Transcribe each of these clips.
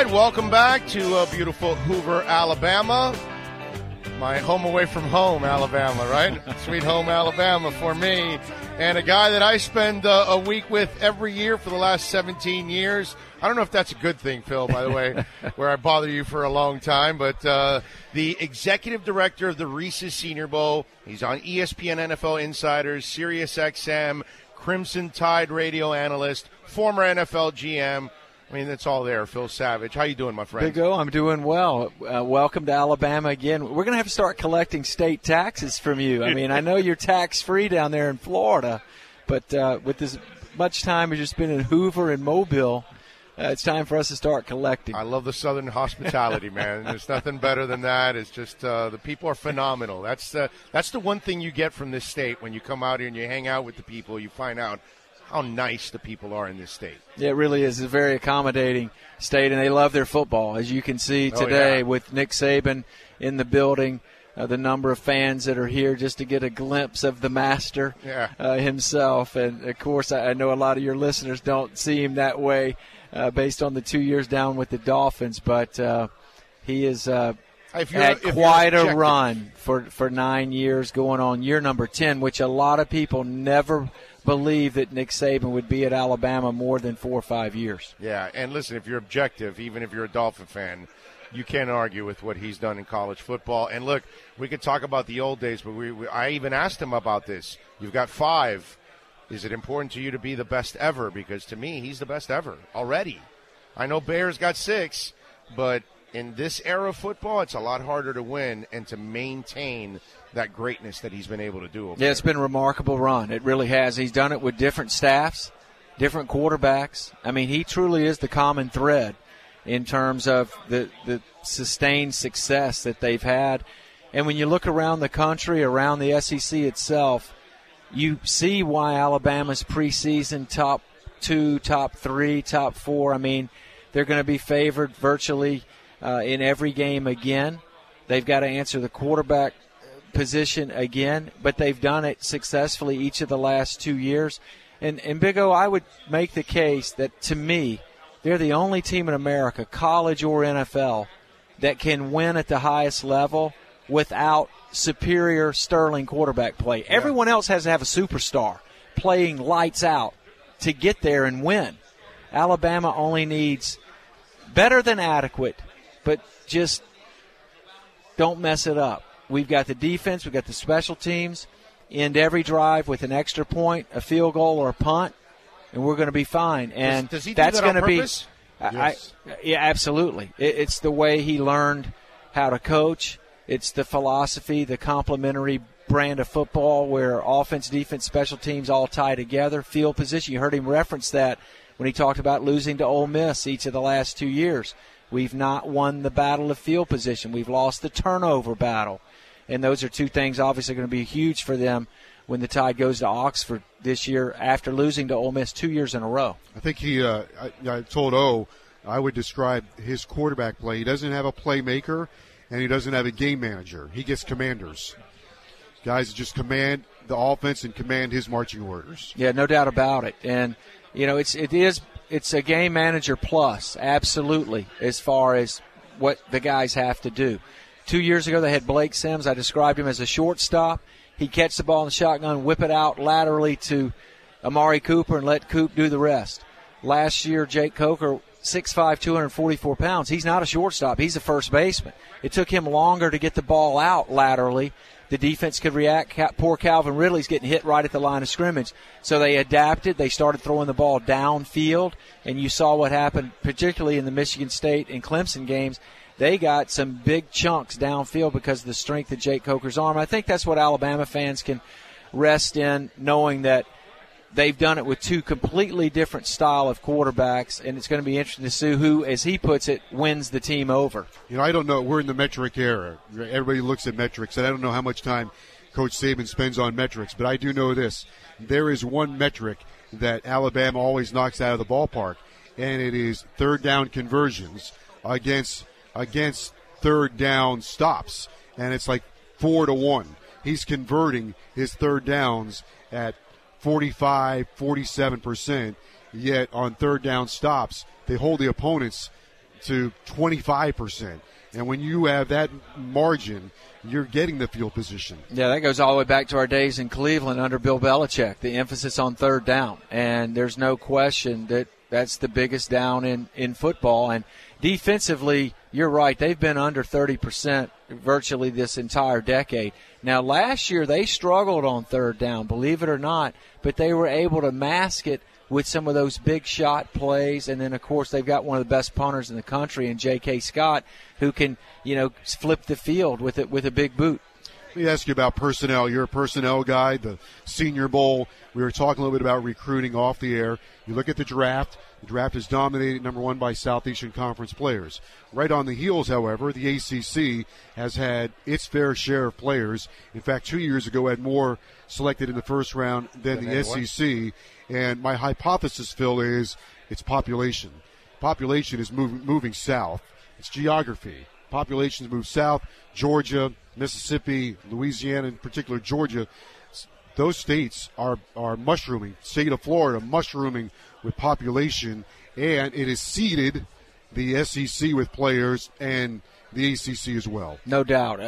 right, welcome back to beautiful Hoover, Alabama. My home away from home, Alabama, right? Sweet home, Alabama for me. And a guy that I spend a week with every year for the last 17 years. I don't know if that's a good thing, Phil, by the way, where I bother you for a long time. But the executive director of the Reese's Senior Bowl. He's on ESPN NFL Insiders, Sirius XM, Crimson Tide radio analyst, former NFL GM. I mean, it's all there. Phil Savage. How you doing, my friend? Big O, I'm doing well. Welcome to Alabama again. We're going to have to start collecting state taxes from you. I mean, I know you're tax-free down there in Florida, but with as much time as you spend in Hoover and Mobile, it's time for us to start collecting. I love the Southern hospitality, man. There's nothing better than that. It's just the people are phenomenal. That's the one thing you get from this state when you come out here and you hang out with the people. You find out how nice the people are in this state. Yeah, it really is a very accommodating state, and they love their football, as you can see today with Nick Saban in the building. The number of fans that are here just to get a glimpse of the master himself. And, of course, I know a lot of your listeners don't see him that way based on the 2 years down with the Dolphins, but he has had quite a run for 9 years, going on year number 10, which a lot of people never believe that Nick Saban would be at Alabama more than 4 or 5 years. Yeah, and listen, if you're objective, even if you're a Dolphin fan, you can't argue with what he's done in college football. And look, we could talk about the old days, but I even asked him about this. You've got 5. Is it important to you to be the best ever? Because to me, he's the best ever already. I know Bears got 6, but in this era of football, it's a lot harder to win and to maintain that greatness that he's been able to do. It's been a remarkable run. It really has. He's done it with different staffs, different quarterbacks. I mean, he truly is the common thread in terms of the sustained success that they've had. And when you look around the country, around the SEC itself, you see why Alabama's preseason top 2, top 3, top 4, I mean, they're going to be favored virtually in every game again. They've got to answer the quarterback position again, but they've done it successfully each of the last 2 years. And Big O, I would make the case that, to me, they're the only team in America, college or NFL, that can win at the highest level without superior sterling quarterback play. Yeah. Everyone else has to have a superstar playing lights out to get there and win. Alabama only needs better than adequate, but just don't mess it up. We've got the defense, we've got the special teams, end every drive with an extra point, a field goal, or a punt, and we're going to be fine. And does he do that's that going on to purpose? Yeah, absolutely. It's the way he learned how to coach. It's the philosophy, the complementary brand of football where offense, defense, special teams all tie together. Field position, you heard him reference that when he talked about losing to Ole Miss each of the last 2 years. We've not won the battle of field position. We've lost the turnover battle. And those are two things obviously going to be huge for them when the Tide goes to Oxford this year after losing to Ole Miss 2 years in a row. I think I told O, I would describe his quarterback play. He doesn't have a playmaker, and he doesn't have a game manager. He gets commanders. Guys that just command the offense and command his marching orders. Yeah, no doubt about it. And, you know, it's a game manager plus, absolutely, as far as what the guys have to do. 2 years ago, they had Blake Sims. I described him as a shortstop. He'd catch the ball in the shotgun, whip it out laterally to Amari Cooper, and let Coop do the rest. Last year, Jake Coker, 6'5", 244 pounds. He's not a shortstop. He's a first baseman. It took him longer to get the ball out laterally. The defense could react. Poor Calvin Ridley's getting hit right at the line of scrimmage. So they adapted. They started throwing the ball downfield, and you saw what happened, particularly in the Michigan State and Clemson games. They got some big chunks downfield because of the strength of Jake Coker's arm. I think that's what Alabama fans can rest in, knowing that they've done it with two completely different style of quarterbacks, and it's going to be interesting to see who, as he puts it, wins the team over. You know, I don't know. We're in the metric era. Everybody looks at metrics, and I don't know how much time Coach Saban spends on metrics, but I do know this. There is one metric that Alabama always knocks out of the ballpark, and it is third down conversions against third down stops, and it's like 4-1. He's converting his third downs at 45-47%, yet on third down stops, they hold the opponents to 25%. And when you have that margin, you're getting the field position. Yeah, that goes all the way back to our days in Cleveland under Bill Belichick, the emphasis on third down. And there's no question that that's the biggest down in football. And defensively, you're right, they've been under 30% virtually this entire decade. Now, last year they struggled on third down, believe it or not, but they were able to mask it with some of those big shot plays. And then, of course, they've got one of the best punters in the country in J.K. Scott, who can, flip the field with a big boot. Let me ask you about personnel. You're a personnel guy, the Senior Bowl. We were talking a little bit about recruiting off the air. You look at the draft. The draft is dominated, number one, by Southeastern Conference players. Right on the heels, however, the ACC has had its fair share of players. In fact, 2 years ago had more selected in the first round than the SEC. And my hypothesis, Phil, is it's population. Population is moving south. It's geography. Populations move south. Georgia, Mississippi, Louisiana, in particular Georgia, those states are mushrooming. State of Florida mushrooming with population, and it has seeded the SEC with players and the ACC as well. No doubt.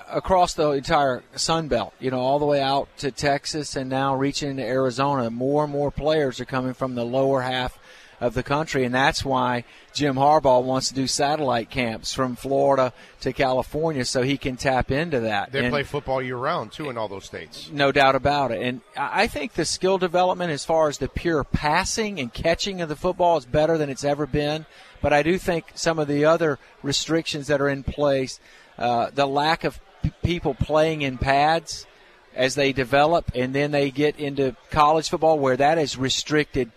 Across the entire Sun Belt, all the way out to Texas and now reaching into Arizona, more and more players are coming from the lower half of the country, and that's why Jim Harbaugh wants to do satellite camps from Florida to California so he can tap into that. They play football year-round, too, in all those states. No doubt about it. And I think the skill development as far as the pure passing and catching of the football is better than it's ever been, but I do think some of the other restrictions that are in place, the lack of people playing in pads as they develop, and then they get into college football where that is restricted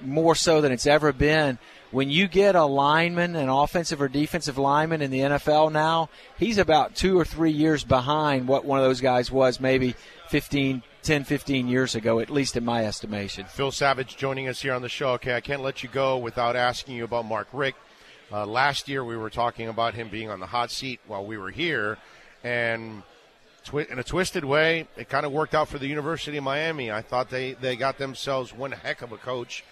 more so than it's ever been. When you get a lineman, an offensive or defensive lineman in the NFL now, he's about 2 or 3 years behind what one of those guys was maybe 10, 15 years ago, at least in my estimation. Phil Savage joining us here on the show. Okay, I can't let you go without asking you about Mark Richt. Last year we were talking about him being on the hot seat while we were here, and in a twisted way, it kind of worked out for the University of Miami. I thought they got themselves one heck of a coach.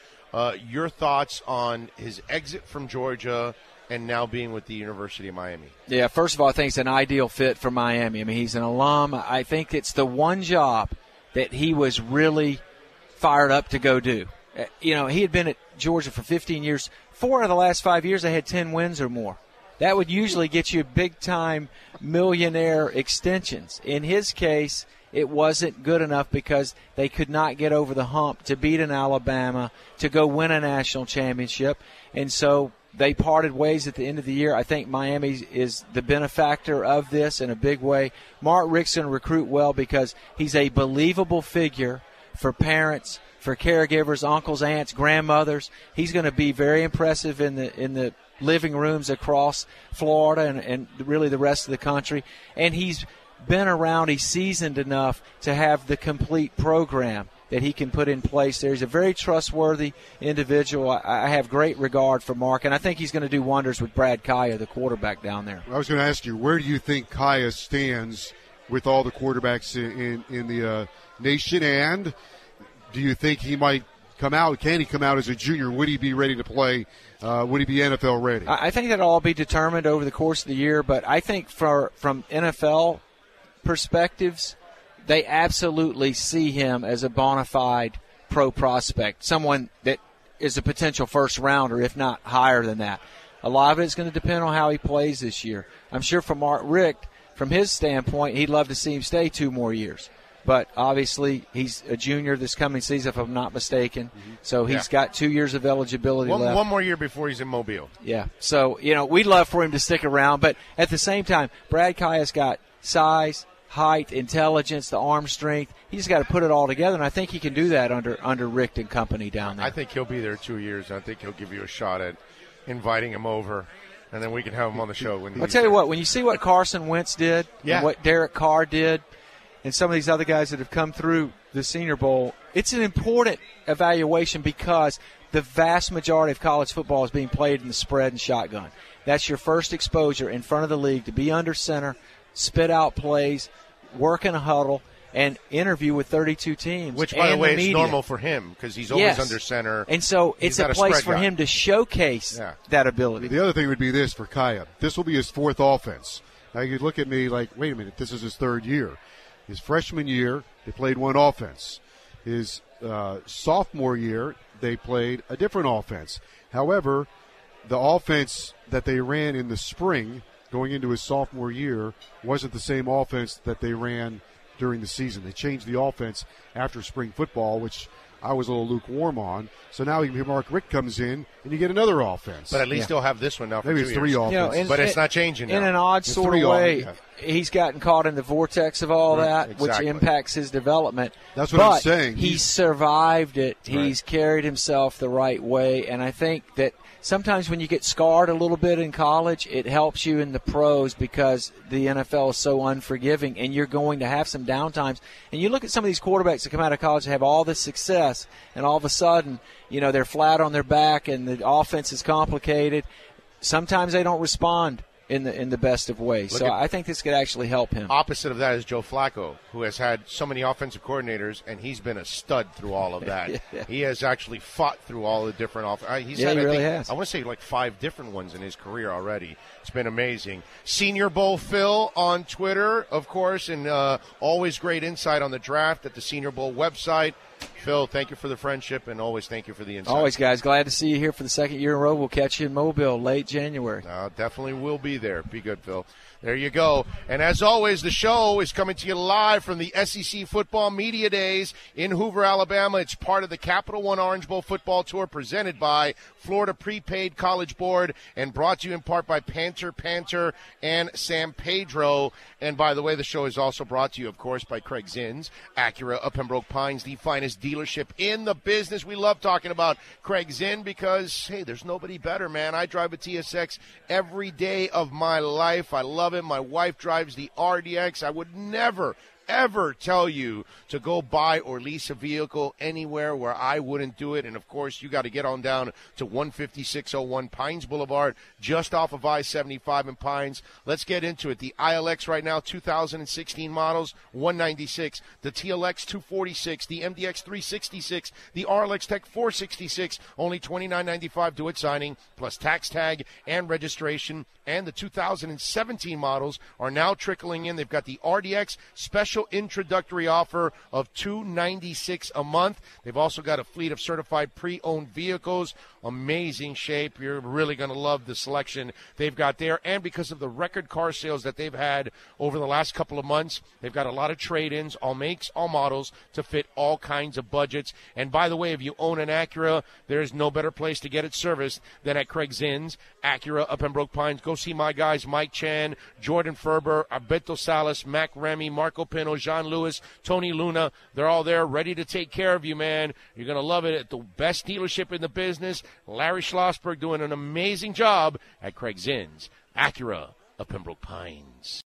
Your thoughts on his exit from Georgia and now being with the University of Miami? Yeah, first of all, I think it's an ideal fit for Miami. I mean, he's an alum. I think it's the one job that he was really fired up to go do. He had been at Georgia for 15 years. 4 out of the last 5 years, they had 10 wins or more. That would usually get you big-time millionaire extensions. In his case, it wasn't good enough because they could not get over the hump to beat an Alabama, to go win a national championship. And so they parted ways at the end of the year. I think Miami is the benefactor of this in a big way. Mark Richt's going to recruit well because he's a believable figure for parents, for caregivers, uncles, aunts, grandmothers. He's going to be very impressive in the living rooms across Florida and really the rest of the country. And he's been around, he's seasoned enough to have the complete program that he can put in place there. He's a very trustworthy individual. I have great regard for Mark, and I think he's going to do wonders with Brad Kaya, the quarterback down there. I was going to ask you, where do you think Kaya stands with all the quarterbacks in the nation, and do you think he might come out? Can he come out as a junior? Would he be ready to play? Would he be NFL ready? I think that'll all be determined over the course of the year, but I think from NFL perspectives, they absolutely see him as a bona fide pro prospect, someone that is a potential first rounder, if not higher than that. A lot of it is going to depend on how he plays this year. I'm sure for Mark Richt, from his standpoint, he'd love to see him stay 2 more years. But obviously, he's a junior this coming season, if I'm not mistaken. Mm-hmm. So he's got 2 years of eligibility left. One more year before he's in Mobile. Yeah. So, we'd love for him to stick around. But at the same time, Brad Kaya's got size, height, intelligence, the arm strength. He's got to put it all together, and I think he can do that under Richt and company down there. I think he'll be there 2 years. I think he'll give you a shot at inviting him over, and then we can have him on the show. I'll tell you what, when you see what Carson Wentz did and what Derek Carr did and some of these other guys that have come through the Senior Bowl, it's an important evaluation because the vast majority of college football is being played in the spread and shotgun. That's your first exposure in front of the league to be under center, spit out plays, work in a huddle. and interview with 32 teams. Which, by the way, is media. normal for him because he's always Yes. under center. And so He's it's a not place spread for guy. him to showcase that ability. The other thing would be this for Kaya. This will be his fourth offense. Now, you look at me like, wait a minute, this is his third year. His freshman year, they played one offense. His sophomore year, they played a different offense. However, the offense that they ran in the spring going into his sophomore year wasn't the same offense that they ran during the season. They changed the offense after spring football, which I was a little lukewarm on. So now Mark Richt comes in, and you get another offense. But at least he'll have this one now for Maybe 2 it's three years. offenses. But it's not changing now. In an odd It's sort of three way, off, he's gotten caught in the vortex of all that, exactly. which impacts his development. That's what but I'm saying. He's survived it. He's carried himself the right way, and I think that sometimes when you get scarred a little bit in college, it helps you in the pros because the NFL is so unforgiving, and you're going to have some downtimes. And you look at some of these quarterbacks that come out of college and have all this success, and all of a sudden, they're flat on their back and the offense is complicated. Sometimes they don't respond in the best of ways. So I think this could actually help him. Opposite of that is Joe Flacco, who has had so many offensive coordinators, and he's been a stud through all of that. He has actually fought through all the different he really has. I want to say like 5 different ones in his career already. It's been amazing. Senior Bowl Phil on Twitter, of course, and always great insight on the draft at the Senior Bowl website. Phil, thank you for the friendship, and always thank you for the insight. Always, guys. Glad to see you here for the second year in a row. We'll catch you in Mobile late January. Definitely will be there. Be good, Phil. There you go. And as always, the show is coming to you live from the SEC Football Media Days in Hoover, Alabama. It's part of the Capital One Orange Bowl Football Tour presented by Florida Prepaid College Board and brought to you in part by Panther, and San Pedro. And by the way, the show is also brought to you, of course, by Craig Zinn's, Acura of Pembroke Pines, the finest dealership in the business. We love talking about Craig Zinn because, hey, there's nobody better, man. I drive a TSX every day of my life. I love it. My wife drives the RDX. I would never, ever tell you to go buy or lease a vehicle anywhere where I wouldn't do it. And, of course, you got to get on down to 15601 Pines Boulevard, just off of I-75 in Pines. Let's get into it. The ILX right now, 2016 models, $196. The TLX, $246. The MDX, $366. The RLX Tech, $466. Only $29.95 due at signing, plus tax tag and registration. And the 2017 models are now trickling in. They've got the RDX special introductory offer of $296 a month. They've also got a fleet of certified pre-owned vehicles. Amazing shape. You're really going to love the selection they've got there. And because of the record car sales that they've had over the last couple of months, they've got a lot of trade-ins, all makes, all models, to fit all kinds of budgets. And by the way, if you own an Acura, there's no better place to get it serviced than at Craig Zinn's, Acura up in Pembroke Pines. Go see my guys, Mike Chan, Jordan Ferber, Alberto Salas, Mac Remy, Marco Pino, Jean Lewis, Tony Luna. They're all there ready to take care of you, man. You're going to love it at the best dealership in the business. Larry Schlossberg doing an amazing job at Craig Zinn's, Acura of Pembroke Pines.